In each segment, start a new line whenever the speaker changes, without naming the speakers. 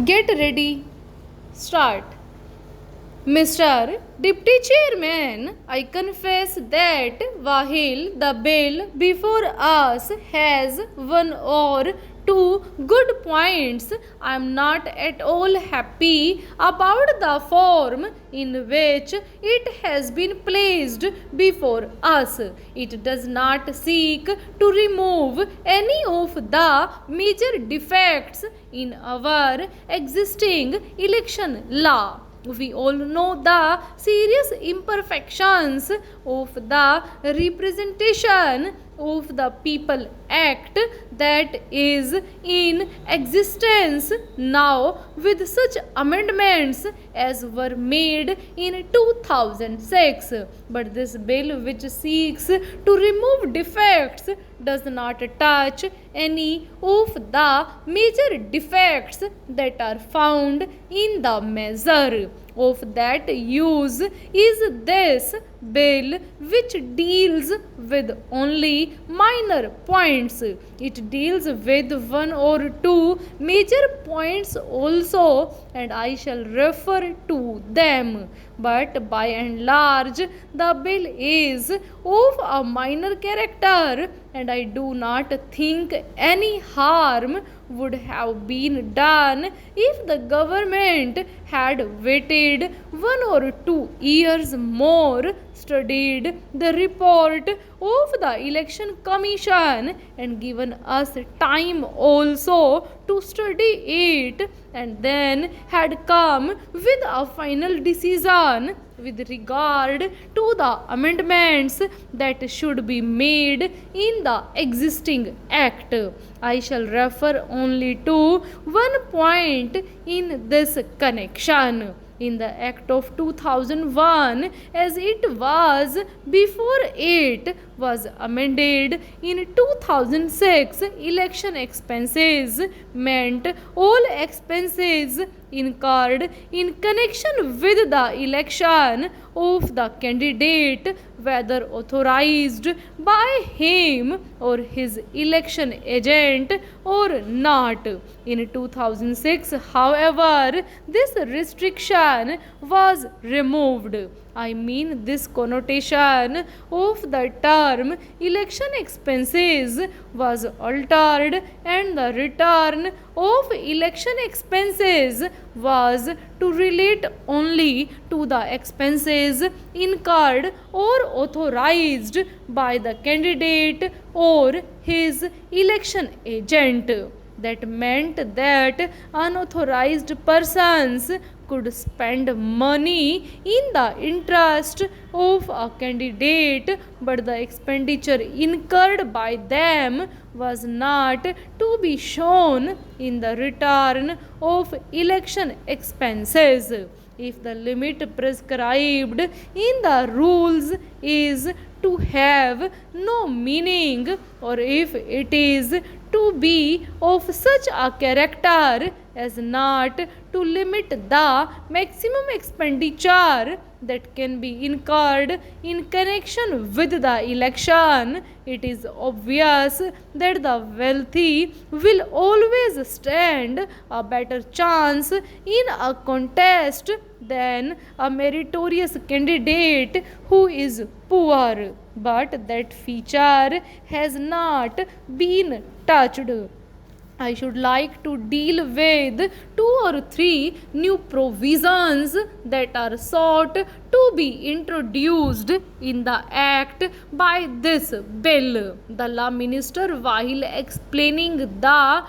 Get ready. Start. Mr. Deputy Chairman, I confess that while the bill before us has one or two good points, I am not at all happy about the form in which it has been placed before us. It does not seek to remove any of the major defects in our existing election law. We all know the serious imperfections of the Representation of the People Act that is in existence now, with such amendments as were made in 2006. But this bill, which seeks to remove defects, does not touch any of the major defects that are found in the measure of that use is this bill, which deals with only minor points. It deals with one or two major points also, and I shall refer to them. But by and large, the bill is of a minor character, and I do not think any harm would have been done if the government had waited 1 or 2 years more, studied the report of the Election Commission, and given us time also to study it, and then had come with a final decision with regard to the amendments that should be made in the existing act. I shall refer only to one point in this connection. In the Act of 2001, as it was before it was amended in 2006, election expenses meant all expenses incurred in connection with the election of the candidate, whether authorized by him or his election agent or not. In 2006, however, this restriction was removed. I mean, this connotation of the term election expenses was altered, and the return of election expenses was to relate only to the expenses incurred or authorized by the candidate or his election agent. That meant that unauthorized persons could spend money in the interest of a candidate, but the expenditure incurred by them was not to be shown in the return of election expenses. If the limit prescribed in the rules is to have no meaning, or if it is to be of such a character as not to limit the maximum expenditure that can be incurred in connection with the election, it is obvious that the wealthy will always stand a better chance in a contest than a meritorious candidate who is poor. But that feature has not been touched. I should like to deal with 2 or 3 new provisions that are sought to be introduced in the Act by this bill. The Law Minister, while explaining the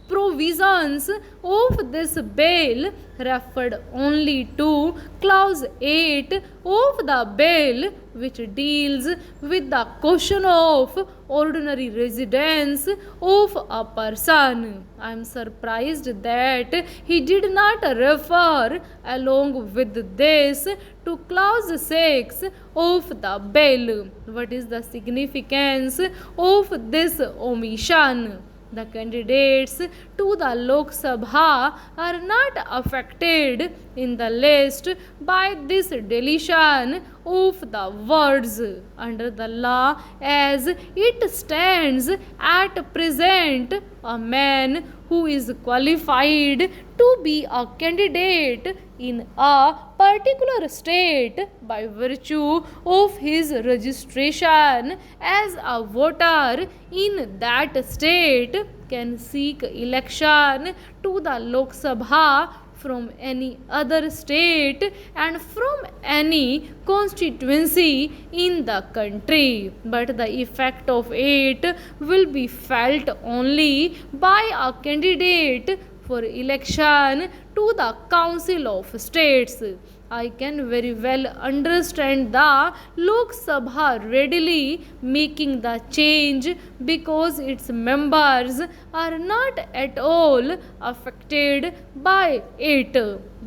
provisions of this bill, referred only to clause 8 of the bill, which deals with the question of ordinary residence of a person. I am surprised that he did not refer along with this to clause 6 of the bill. What is the significance of this omission? The candidates to the Lok Sabha are not affected in the list by this deletion of the words. Under the law as it stands at present, a man who is qualified to be a candidate in a particular state by virtue of his registration as a voter in that state can seek election to the Lok Sabha from any other state and from any constituency in the country, but the effect of it will be felt only by a candidate for election to the Council of States. I can very well understand the Lok Sabha readily making the change because its members are not at all affected by it.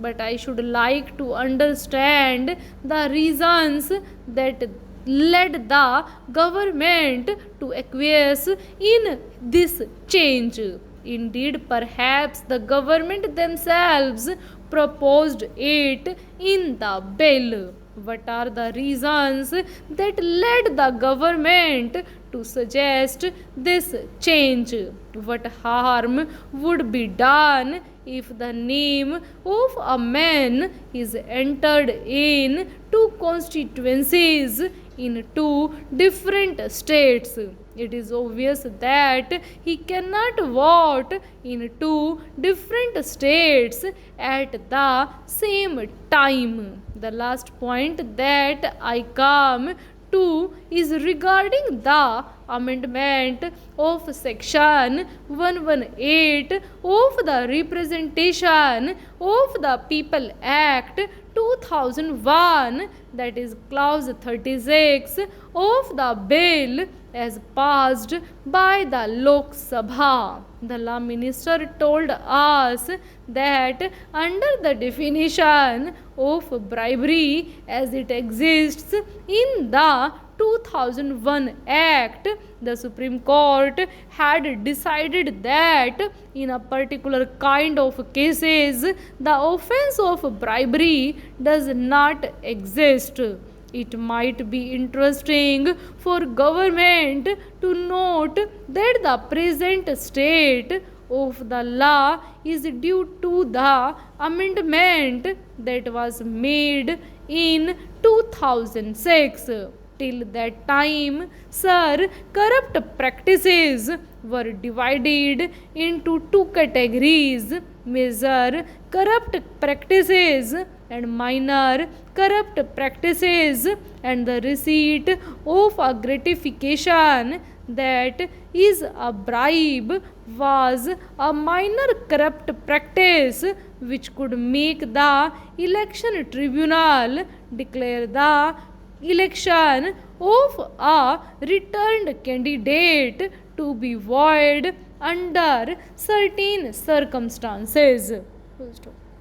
But I should like to understand the reasons that led the government to acquiesce in this change. Indeed, perhaps the government themselves proposed it in the bill. What are the reasons that led the government to suggest this change? What harm would be done if the name of a man is entered in two constituencies in two different states? It is obvious that he cannot vote in two different states at the same time. The last point that I come to is regarding the amendment of section 118 of the Representation of the People Act 2001, that is clause 36 of the bill as passed by the Lok Sabha. The law minister told us that under the definition of bribery as it exists in the 2001 Act, the Supreme Court had decided that in a particular kind of cases, the offense of bribery does not exist. It might be interesting for government to note that the present state of the law is due to the amendment that was made in 2006. Till that time, sir, corrupt practices were divided into two categories: major corrupt practices and minor corrupt practices, and the receipt of a gratification that is a bribe was a minor corrupt practice which could make the election tribunal declare the election of a returned candidate to be void under certain circumstances.